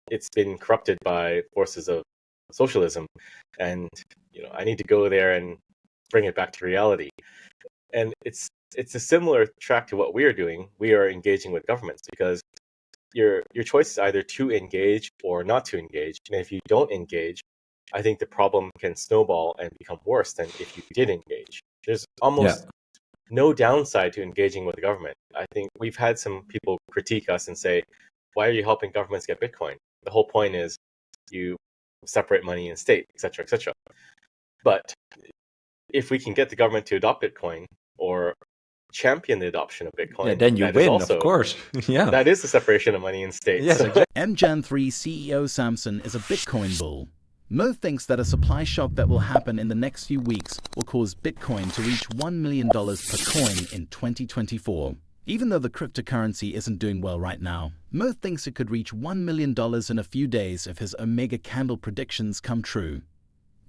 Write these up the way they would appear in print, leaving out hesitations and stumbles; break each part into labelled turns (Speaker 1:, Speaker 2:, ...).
Speaker 1: it's been corrupted by forces of socialism, and I need to go there and bring it back to reality. And it's a similar track to what we are doing. We are engaging with governments because your choice is either to engage or not to engage. And if you don't engage, I think the problem can snowball and become worse than if you did engage. There's almost no downside to engaging with the government. I think we've had some people critique us and say, why are you helping governments get Bitcoin? The whole point is you separate money and state, et cetera, et cetera. But if we can get the government to adopt Bitcoin or champion the adoption of Bitcoin,
Speaker 2: then you win, of course.
Speaker 1: That is the separation of money and state.
Speaker 2: Yes, exactly.
Speaker 3: MJan3 CEO Samson is a Bitcoin bull. Mo thinks that a supply shock that will happen in the next few weeks will cause Bitcoin to reach $1 million per coin in 2024. Even though the cryptocurrency isn't doing well right now, Mo thinks it could reach $1 million in a few days if his Omega candle predictions come true.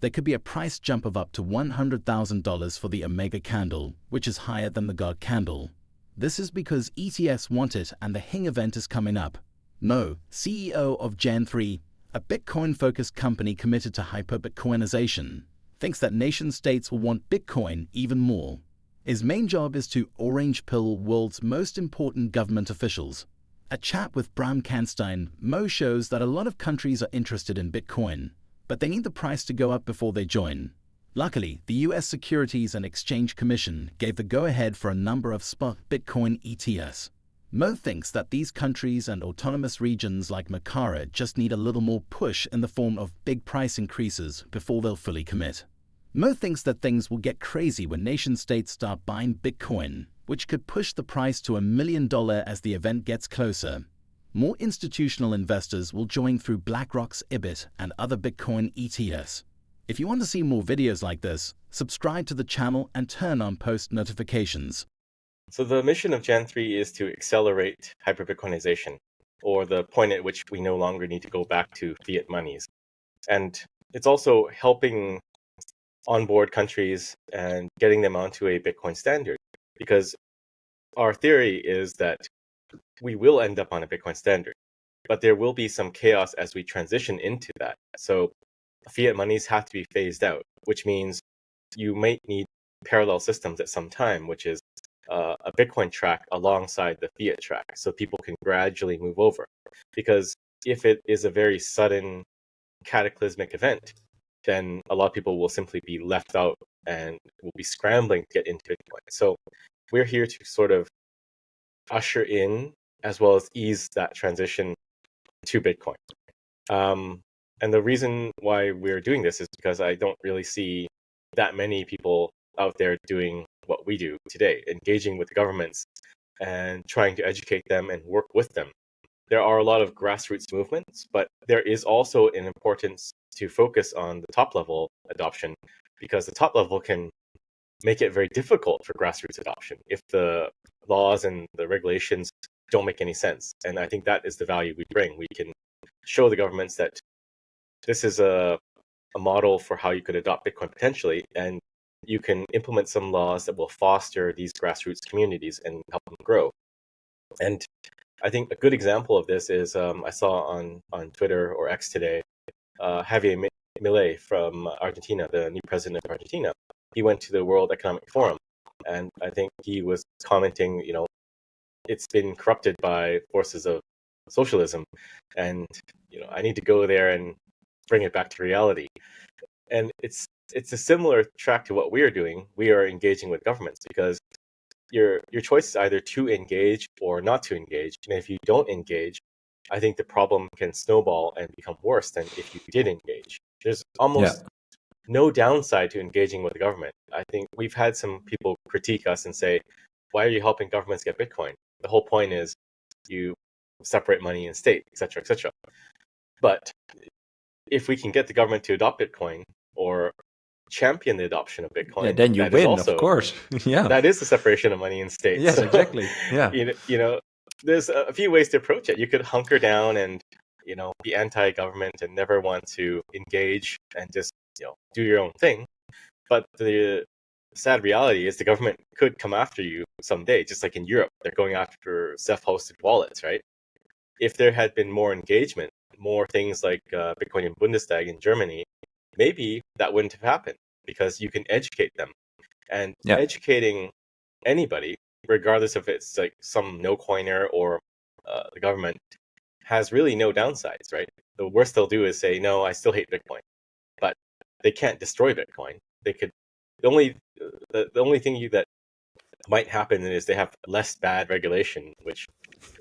Speaker 3: There could be a price jump of up to $100,000 for the Omega candle, which is higher than the God candle. This is because ETFs want it and the Hing event is coming up. Mo, CEO of Gen3, a Bitcoin-focused company committed to hyperbitcoinization, thinks that nation-states will want Bitcoin even more. His main job is to orange pill world's most important government officials. A chat with Bram Kanstein, Mo shows that a lot of countries are interested in Bitcoin, but they need the price to go up before they join. Luckily, the US Securities and Exchange Commission gave the go-ahead for a number of spot Bitcoin ETFs. Mo thinks that these countries and autonomous regions like Makara just need a little more push in the form of big price increases before they'll fully commit. Mo thinks that things will get crazy when nation-states start buying Bitcoin, which could push the price to $1 million as the event gets closer. More institutional investors will join through BlackRock's IBIT and other Bitcoin ETFs. If you want to see more videos like this, subscribe to the channel and turn on post notifications.
Speaker 1: So the mission of Gen3 is to accelerate hyperbitcoinization, or the point at which we no longer need to go back to fiat monies. And it's also helping onboard countries and getting them onto a Bitcoin standard, because our theory is that we will end up on a Bitcoin standard, but there will be some chaos as we transition into that. So fiat monies have to be phased out, which means you might need parallel systems at some time, which is a Bitcoin track alongside the fiat track, so people can gradually move over. Because if it is a very sudden cataclysmic event, then a lot of people will simply be left out and will be scrambling to get into Bitcoin. So we're here to sort of usher in as well as ease that transition to Bitcoin. And the reason why we're doing this is because I don't really see that many people out there doing what we do today, engaging with governments and trying to educate them and work with them. There are a lot of grassroots movements, but there is also an importance to focus on the top level adoption, because the top level can make it very difficult for grassroots adoption if the laws and the regulations don't make any sense. And I think that is the value we bring. We can show the governments that this is a model for how you could adopt Bitcoin potentially, and you can implement some laws that will foster these grassroots communities and help them grow. And I think a good example of this is I saw on Twitter or X today, Javier Milei from Argentina, the new president of Argentina. He went to the World Economic Forum, and I think he was commenting, it's been corrupted by forces of socialism, and I need to go there and bring it back to reality. And it's a similar track to what we are doing. We are engaging with governments because your choice is either to engage or not to engage. And if you don't engage, I think the problem can snowball and become worse than if you did engage. There's almost no downside to engaging with the government. I think we've had some people critique us and say, why are you helping governments get Bitcoin? The whole point is you separate money and state, et cetera, et cetera. But if we can get the government to adopt Bitcoin or champion the adoption of Bitcoin,
Speaker 2: then you win, of course.
Speaker 1: That is the separation of money and state.
Speaker 2: Yes,
Speaker 1: so,
Speaker 2: exactly.
Speaker 1: There's a few ways to approach it. You could hunker down and be anti-government and never want to engage and just do your own thing. But the sad reality is the government could come after you someday, just like in Europe, they're going after self-hosted wallets, right? If there had been more engagement, more things like Bitcoin in Bundestag in Germany, maybe that wouldn't have happened because you can educate them. And educating anybody, regardless if it's like some no coiner or the government, has really no downsides, right? The worst they'll do is say, no, I still hate Bitcoin, but they can't destroy Bitcoin. They could. The only thing that might happen is they have less bad regulation, which,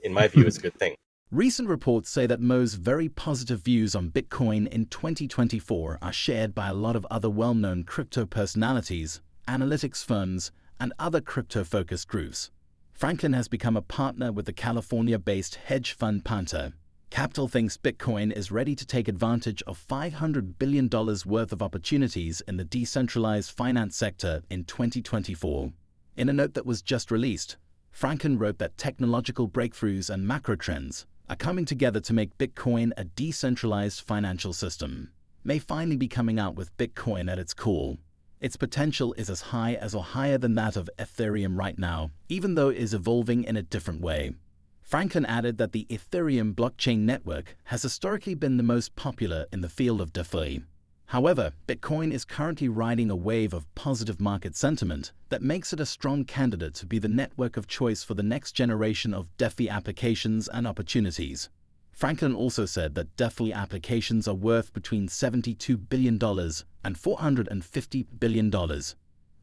Speaker 1: in my view, is a good thing.
Speaker 3: Recent reports say that Mow's very positive views on Bitcoin in 2024 are shared by a lot of other well-known crypto personalities, analytics firms, and other crypto-focused groups. Franklin has become a partner with the California-based hedge fund Panther. Capital thinks Bitcoin is ready to take advantage of $500 billion worth of opportunities in the decentralized finance sector in 2024. In a note that was just released, Franklin wrote that technological breakthroughs and macro trends are coming together to make Bitcoin a decentralized financial system. May finally be coming out with Bitcoin at its core. Its potential is as high as or higher than that of Ethereum right now, even though it is evolving in a different way. Franklin added that the Ethereum blockchain network has historically been the most popular in the field of DeFi. However, Bitcoin is currently riding a wave of positive market sentiment that makes it a strong candidate to be the network of choice for the next generation of DeFi applications and opportunities. Franklin also said that DeFi applications are worth between $72 billion and $450 billion.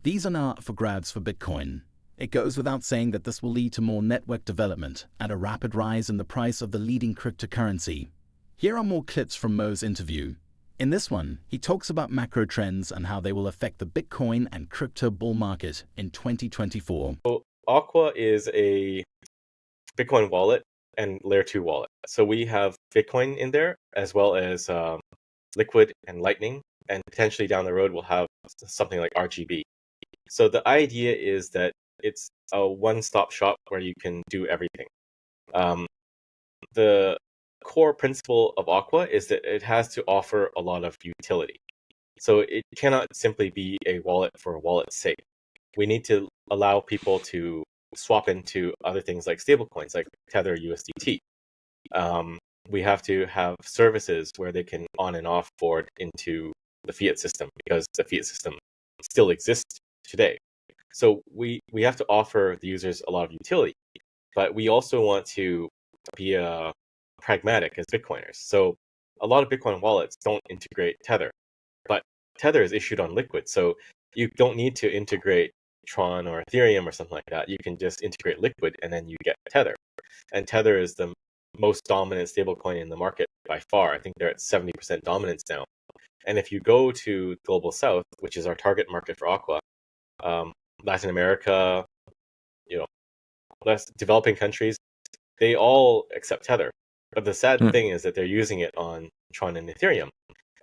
Speaker 3: These are now up for grabs for Bitcoin. It goes without saying that this will lead to more network development and a rapid rise in the price of the leading cryptocurrency. Here are more clips from Mow's interview. In this one, he talks about macro trends and how they will affect the Bitcoin and crypto bull market in 2024.
Speaker 1: So Aqua is a Bitcoin wallet and layer 2 wallet. So we have Bitcoin in there as well as Liquid and Lightning, and potentially down the road we'll have something like RGB. So the idea is that it's a one-stop shop where you can do everything. The core principle of Aqua is that it has to offer a lot of utility. So it cannot simply be a wallet for a wallet's sake. We need to allow people to swap into other things like stablecoins, like Tether USDT. We have to have services where they can on and off board into the fiat system, because the fiat system still exists today. So we have to offer the users a lot of utility, but we also want to be pragmatic as Bitcoiners. So a lot of Bitcoin wallets don't integrate Tether, but Tether is issued on Liquid, so you don't need to integrate Tron or Ethereum or something like that. You can just integrate Liquid and then you get Tether. And Tether is the most dominant stablecoin in the market by far. I think they're at 70% dominance now. And if you go to Global South, which is our target market for Aqua, Latin America, less developing countries, they all accept Tether. But the sad thing is that they're using it on Tron and Ethereum.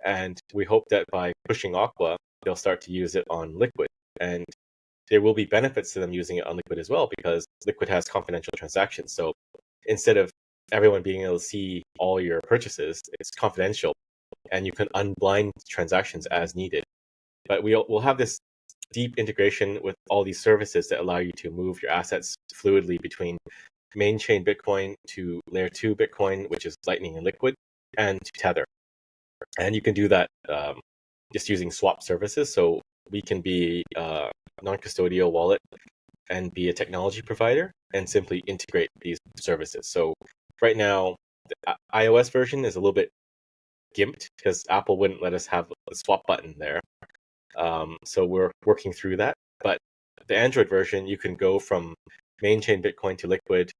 Speaker 1: And we hope that by pushing Aqua, they'll start to use it on Liquid. And there will be benefits to them using it on Liquid as well, because Liquid has confidential transactions. So instead of everyone being able to see all your purchases, it's confidential, and you can unblind transactions as needed. But we'll have this deep integration with all these services that allow you to move your assets fluidly between main chain Bitcoin to layer 2 Bitcoin, which is Lightning and Liquid, and to Tether. And you can do that just using swap services. So we can be a non-custodial wallet and be a technology provider and simply integrate these services. So right now, the iOS version is a little bit gimped because Apple wouldn't let us have a swap button there. So we're working through that. But the Android version, you can go from main chain Bitcoin to Liquid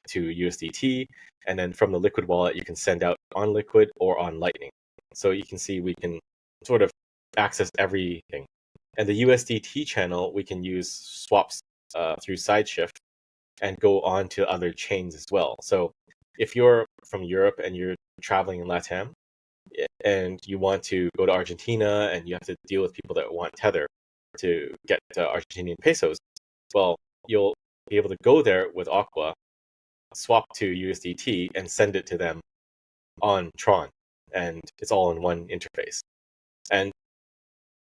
Speaker 1: to USDT, and then from the Liquid wallet, you can send out on Liquid or on Lightning. So you can see we can sort of access everything. And the USDT channel, we can use swaps through Sideshift and go on to other chains as well. So if you're from Europe and you're traveling in LATAM and you want to go to Argentina and you have to deal with people that want Tether to get Argentinian pesos, well, you'll be able to go there with Aqua, swap to USDT, and send it to them on Tron. And it's all in one interface. And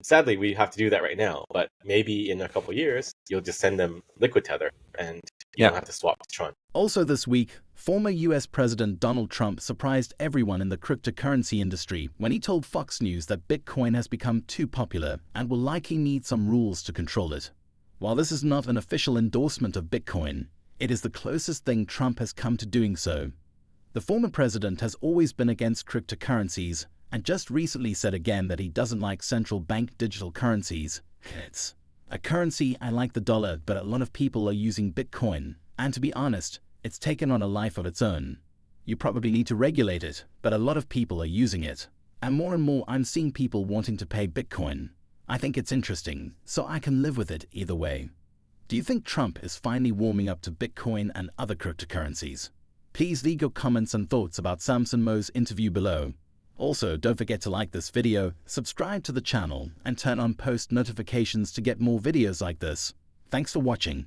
Speaker 1: sadly, we have to do that right now, but maybe in a couple of years, you'll just send them Liquid Tether, and You don't have to swap to Tron.
Speaker 3: Also this week, former US President Donald Trump surprised everyone in the cryptocurrency industry when he told Fox News that Bitcoin has become too popular and will likely need some rules to control it. While this is not an official endorsement of Bitcoin, it is the closest thing Trump has come to doing so. The former president has always been against cryptocurrencies and just recently said again that he doesn't like central bank digital currencies. It's a currency, I like the dollar, but a lot of people are using Bitcoin, and to be honest, it's taken on a life of its own. You probably need to regulate it, but a lot of people are using it. And more I'm seeing people wanting to pay Bitcoin. I think it's interesting, so I can live with it either way. Do you think Trump is finally warming up to Bitcoin and other cryptocurrencies? Please leave your comments and thoughts about Samson Mow's interview below. Also, don't forget to like this video, subscribe to the channel, and turn on post notifications to get more videos like this. Thanks for watching.